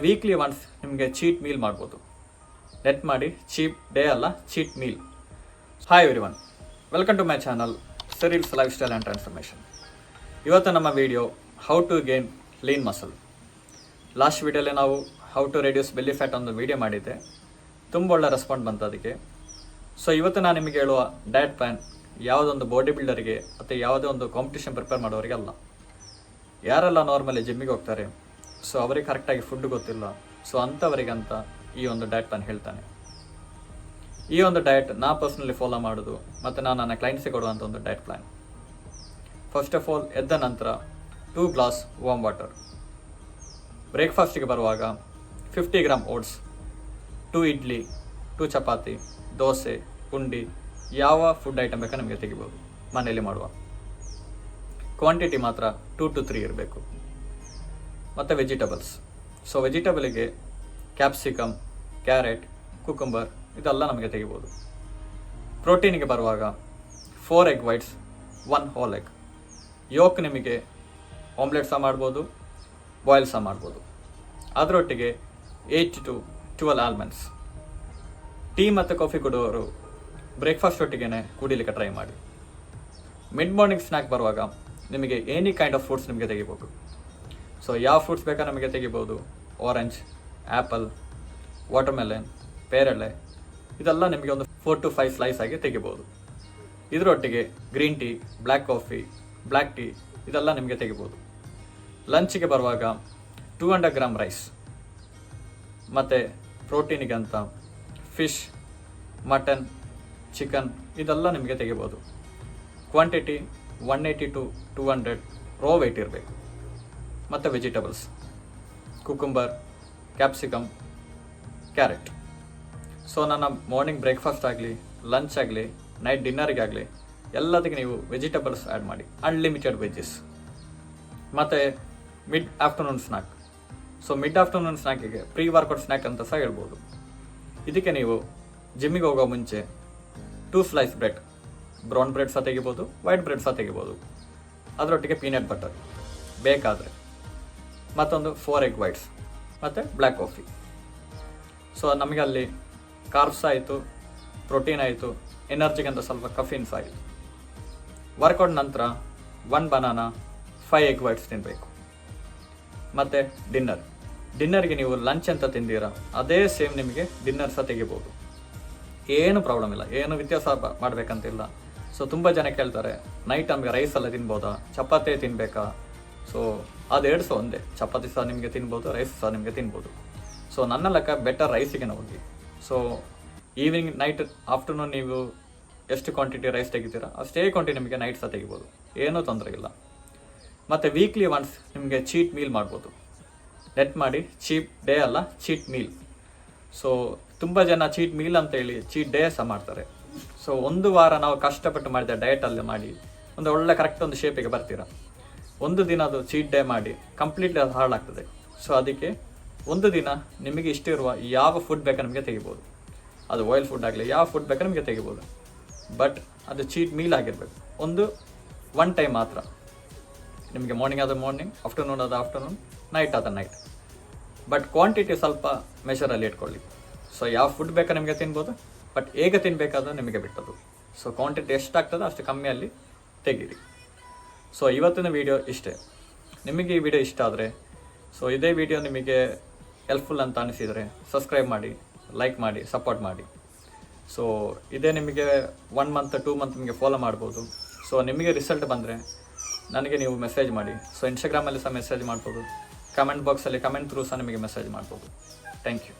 Weekly once ನಿಮಗೆ cheat meal ಮಾಡ್ಬೋದು. ನೆಟ್ ಮಾಡಿ ಚೀಪ್ ಡೇ ಅಲ್ಲ, cheat meal. Hi everyone, welcome to my channel Cyril's lifestyle and transformation. ಇವತ್ತು ನಮ್ಮ video how to gain lean muscle. Last ವಿಡಿಯೋಲಿ ನಾವು how to reduce belly fat ಒಂದು ವಿಡಿಯೋ ಮಾಡಿದ್ದೆ. ತುಂಬ ಒಳ್ಳೆ ರೆಸ್ಪಾನ್ಸ್ ಬಂತು ಅದಕ್ಕೆ. ಸೊ ಇವತ್ತು ನಾನು ನಿಮಗೆ ಹೇಳುವ ಡಯಟ್ ಪ್ಲ್ಯಾನ್ ಯಾವುದೊಂದು ಬಾಡಿ ಬಿಲ್ಡರಿಗೆ ಮತ್ತು ಯಾವುದೇ ಒಂದು ಕಾಂಪಿಟೇಷನ್ ಪ್ರಿಪೇರ್ ಮಾಡೋರಿಗೆ ಅಲ್ಲ. ಯಾರೆಲ್ಲ ನಾರ್ಮಲಿ ಜಿಮ್ಮಿಗೆ ಹೋಗ್ತಾರೆ, ಸೊ ಅವರಿಗೆ ಕರೆಕ್ಟಾಗಿ ಫುಡ್ ಗೊತ್ತಿಲ್ಲ, ಸೊ ಅಂಥವರಿಗಂತ ಈ ಒಂದು ಡಯಟ್ ಪ್ಲಾನ್ ಹೇಳ್ತಾನೆ. ಈ ಒಂದು ಡಯಟ್ ನಾ ಪರ್ಸ್ನಲಿ ಫಾಲೋ ಮಾಡೋದು ಮತ್ತು ನಾನು ನನ್ನ ಕ್ಲೈಂಟ್ಸಿಗೆ ಕೊಡುವಂಥ ಒಂದು diet plan. First of all ಎದ್ದ ನಂತರ 2 ಗ್ಲಾಸ್ ವಾರ್ಮ್ ವಾಟರ್. ಬ್ರೇಕ್ಫಾಸ್ಟಿಗೆ ಬರುವಾಗ 50 ಗ್ರಾಮ್ ಓಟ್ಸ್, 2 ಇಡ್ಲಿ, 2 ಚಪಾತಿ, ದೋಸೆ, ಪುಂಡಿ, ಯಾವ ಫುಡ್ ಐಟಮ್ ಬೇಕಾ ನಮಗೆ ತೆಗಿಬೋದು ಮನೆಯಲ್ಲಿ ಮಾಡುವ. ಕ್ವಾಂಟಿಟಿ ಮಾತ್ರ 2 to 3 ಇರಬೇಕು. ಮತ್ತು ವೆಜಿಟಬಲ್ಸ್. ಸೊ ವೆಜಿಟಬಲಿಗೆ ಕ್ಯಾಪ್ಸಿಕಮ್, ಕ್ಯಾರೆಟ್, ಕುಕುಂಬರ್ ಇದೆಲ್ಲ ನಮಗೆ ತೆಗಿಬೋದು. ಪ್ರೋಟೀನಿಗೆ ಬರುವಾಗ 4 egg whites, 1 whole egg. Yolk ನಿಮಗೆ ಆಮ್ಲೆಟ್ ಸಹ ಮಾಡ್ಬೋದು, ಬಾಯ್ಲ್ ಸಹ ಮಾಡ್ಬೋದು. ಅದರೊಟ್ಟಿಗೆ 8 to 12 ಆಲ್ಮಂಡ್ಸ್. ಟೀ ಮತ್ತು ಕಾಫಿ ಕೊಡುವವರು ಬ್ರೇಕ್ಫಾಸ್ಟ್ ಒಟ್ಟಿಗೆ ಕುಡಿಲಿಕ್ಕೆ ಟ್ರೈ ಮಾಡಿ. ಮಿಡ್ ಮಾರ್ನಿಂಗ್ ಸ್ನ್ಯಾಕ್ ಬರುವಾಗ ನಿಮಗೆ ಎನಿ ಕೈಂಡ್ ಆಫ್ ಫ್ರೂಟ್ಸ್ ನಿಮಗೆ ತೆಗಿಬೋದು. ಸೊ ಯಾವ ಫ್ರೂಟ್ಸ್ ಬೇಕಾ ನಮಗೆ ತೆಗಿಬೋದು. ಆರೆಂಜ್, ಆ್ಯಪಲ್, ವಾಟರ್ಮೆಲನ್, ಪೇರಳೆ ಇದೆಲ್ಲ ನಿಮಗೆ ಒಂದು 4 to 5 ಸ್ಲೈಸ್ ಆಗಿ ತೆಗಿಬೋದು. ಇದರೊಟ್ಟಿಗೆ green tea, black coffee, black tea ಇದೆಲ್ಲ ನಿಮಗೆ ತೆಗಿಬೋದು. ಲಂಚಿಗೆ ಬರುವಾಗ 200 ಗ್ರಾಮ್ ರೈಸ್. ಮತ್ತು ಪ್ರೋಟೀನಿಗೆ ಅಂತ ಫಿಶ್, ಮಟನ್, ಚಿಕನ್ ಇದೆಲ್ಲ ನಿಮಗೆ ತೆಗಿಬೋದು. ಕ್ವಾಂಟಿಟಿ 180 to 200 ರೋ ವೆಯ್ಟ್ ಇರಬೇಕು. ಮತ್ತು vegetables cucumber, capsicum, carrot. So ನನ್ನ ಮಾರ್ನಿಂಗ್ ಬ್ರೇಕ್ಫಾಸ್ಟ್ ಆಗಲಿ, ಲಂಚ್ ಆಗಲಿ, ನೈಟ್ ಡಿನ್ನರಿಗಾಗಲಿ ಎಲ್ಲದಕ್ಕೆ ನೀವು ವೆಜಿಟಬಲ್ಸ್ ಆ್ಯಡ್ ಮಾಡಿ, ಅನ್ಲಿಮಿಟೆಡ್ ವೆಜ್ಜಸ್. ಮತ್ತು mid afternoon snack. So mid afternoon ಸ್ನ್ಯಾಕಿಗೆ ಪ್ರೀ ವರ್ಕೌಟ್ ಸ್ನ್ಯಾಕ್ ಅಂತ ಸಹ ಹೇಳ್ಬೋದು. ಇದಕ್ಕೆ ನೀವು ಜಿಮ್ಮಿಗೆ ಹೋಗೋ ಮುಂಚೆ 2 ಸ್ಲೈಸ್ ಬ್ರೆಡ್, ಬ್ರೌನ್ ಬ್ರೆಡ್ ಸಹ ತೆಗಿಬೋದು, ವೈಟ್ ಬ್ರೆಡ್ ಸಹ ತೆಗಿಬೋದು. ಅದರೊಟ್ಟಿಗೆ ಪೀನಟ್ ಬಟರ್ ಬೇಕಾದರೆ, ಮತ್ತೊಂದು 4 ಎಗ್ ವೈಟ್ಸ್ ಮತ್ತು ಬ್ಲ್ಯಾಕ್ ಕಾಫಿ. ಸೊ ನಮಗೆ ಅಲ್ಲಿ ಕಾರ್ಬ್ಸ್ ಆಯಿತು, ಪ್ರೋಟೀನ್ ಆಯಿತು, ಎನರ್ಜಿಗಂತ ಸ್ವಲ್ಪ ಕಫಿನ್ಸ್ ಆಯಿತು. ವರ್ಕೌಟ್ ನಂತರ 1 ಬನಾನಾ, 5 ಎಗ್ ವೈಟ್ಸ್ ತಿನ್ನಬೇಕು. ಮತ್ತು ಡಿನ್ನರ್ಗೆ ನೀವು ಲಂಚ್ ಅಂತ ತಿಂದಿರಾ ಅದೇ ಸೇಮ್ ನಿಮಗೆ ಡಿನ್ನರ್ ಸಹ ತೆಗಿಬೋದು. ಏನು ಪ್ರಾಬ್ಲಮ್ ಇಲ್ಲ, ಏನು ವ್ಯತ್ಯಾಸ ಮಾಡಬೇಕಂತಿಲ್ಲ. ಸೊ ತುಂಬ ಜನ ಕೇಳ್ತಾರೆ, ನೈಟ್ ನಮಗೆ ರೈಸ್ ಎಲ್ಲ ತಿನ್ಬೋದಾ, ಚಪಾತಿ ತಿನ್ನಬೇಕಾ? ಸೊ ಅದು 2 ಸಹ ಒಂದೇ, ಚಪಾತಿ ಸಹ ನಿಮಗೆ ತಿನ್ಬೋದು, ರೈಸ್ ಸಹ ನಿಮಗೆ ತಿನ್ಬೋದು. ಸೊ ನನ್ನ ಲೆಕ್ಕ ಬೆಟರ್ ರೈಸಿಗೆ ಹೋಗಿ. ಸೊ ಈವ್ನಿಂಗ್, ನೈಟ್, ಆಫ್ಟರ್ನೂನ್ ನೀವು ಎಷ್ಟು ಕ್ವಾಂಟಿಟಿ ರೈಸ್ ತೆಗಿತೀರಾ ಅಷ್ಟೇ ಕ್ವಾಂಟಿಟಿ ನಿಮಗೆ ನೈಟ್ ಸಹ ತೆಗಿಬೋದು, ಏನೂ ತೊಂದರೆ ಇಲ್ಲ. ಮತ್ತು ವೀಕ್ಲಿ ಒನ್ಸ್ ನಿಮಗೆ ಚೀಟ್ ಮೀಲ್ ಮಾಡ್ಬೋದು. ನೆಟ್ ಮಾಡಿ ಚೀಪ್ ಡೇ ಅಲ್ಲ, ಚೀಟ್ ಮೀಲ್. ಸೊ ತುಂಬ ಜನ ಚೀಟ್ ಮೀಲ್ ಅಂತೇಳಿ ಚೀಟ್ ಡೇ ಸಹ ಮಾಡ್ತಾರೆ. ಸೊ ಒಂದು ವಾರ ನಾವು ಕಷ್ಟಪಟ್ಟು ಮಾಡಿದ ಡಯಟಲ್ಲಿ ಮಾಡಿ ಒಂದು ಒಳ್ಳೆ ಕರೆಕ್ಟ್ ಒಂದು ಶೇಪಿಗೆ ಬರ್ತೀರ. ಒಂದು ದಿನ ಅದು ಚೀಟ್ ಡೇ ಮಾಡಿ ಕಂಪ್ಲೀಟ್ಲಿ ಅದು ಹಾಳಾಗ್ತದೆ. ಸೊ ಅದಕ್ಕೆ ಒಂದು ದಿನ ನಿಮಗೆ ಇಷ್ಟ ಇರುವ ಯಾವ ಫುಡ್ ಬೇಕಾ ನಿಮಗೆ ತೆಗಿಬೋದು. ಅದು ಆಯಿಲ್ ಫುಡ್ ಆಗಲಿ, ಯಾವ ಫುಡ್ ಬೇಕಾ ನಿಮಗೆ ತೆಗಿಬೋದು. ಬಟ್ ಅದು ಚೀಟ್ ಮೀಲ್ ಆಗಿರಬೇಕು. ಒನ್ ಟೈಮ್ ಮಾತ್ರ. ನಿಮಗೆ ಮಾರ್ನಿಂಗ್ ಆದ ಮಾರ್ನಿಂಗ್, ಆಫ್ಟರ್ನೂನ್ ಆದ ಆಫ್ಟರ್ನೂನ್, ನೈಟ್ ಆದ ನೈಟ್. ಬಟ್ ಕ್ವಾಂಟಿಟಿ ಸ್ವಲ್ಪ ಮೆಷರಲ್ಲಿ ಇಟ್ಕೊಳ್ಳಿ. ಸೊ ಯಾವ ಫುಡ್ ಬೇಕಾ ನಿಮಗೆ ತಿನ್ಬೋದು, ಬಟ್ ಹೇಗೆ ತಿನ್ನಬೇಕಾದ್ರೆ ನಿಮಗೆ ಬಿಟ್ಟದ್ದು. ಸೊ ಕ್ವಾಂಟಿಟಿ ಎಷ್ಟಾಗ್ತದೆ ಅಷ್ಟು ಕಮ್ಮಿಯಲ್ಲಿ ತೆಗೀರಿ. ಸೊ ಇವತ್ತಿನ ವಿಡಿಯೋ ಇಷ್ಟೇ. ನಿಮಗೆ ಈ ವಿಡಿಯೋ ಇಷ್ಟ ಆದರೆ, ಸೊ ಇದೇ ವಿಡಿಯೋ ನಿಮಗೆ ಹೆಲ್ಪ್ಫುಲ್ ಅಂತ ಅನಿಸಿದರೆ ಸಬ್ಸ್ಕ್ರೈಬ್ ಮಾಡಿ, ಲೈಕ್ ಮಾಡಿ, ಸಪೋರ್ಟ್ ಮಾಡಿ. ಸೊ ಇದೇ ನಿಮಗೆ 1 ಮಂತ್ 2 ಮಂತ್ ನಿಮಗೆ ಫಾಲೋ ಮಾಡ್ಬೋದು. ಸೊ ನಿಮಗೆ ರಿಸಲ್ಟ್ ಬಂದರೆ ನನಗೆ ನೀವು ಮೆಸೇಜ್ ಮಾಡಿ. ಸೊ ಇನ್ಸ್ಟಾಗ್ರಾಮಲ್ಲಿ ಸಹ ಮೆಸೇಜ್ ಮಾಡ್ಬೋದು, ಕಮೆಂಟ್ ಬಾಕ್ಸಲ್ಲಿ ಕಮೆಂಟ್ ಥ್ರೂ ಸಹ ನಿಮಗೆ ಮೆಸೇಜ್ ಮಾಡ್ಬೋದು. Thank you.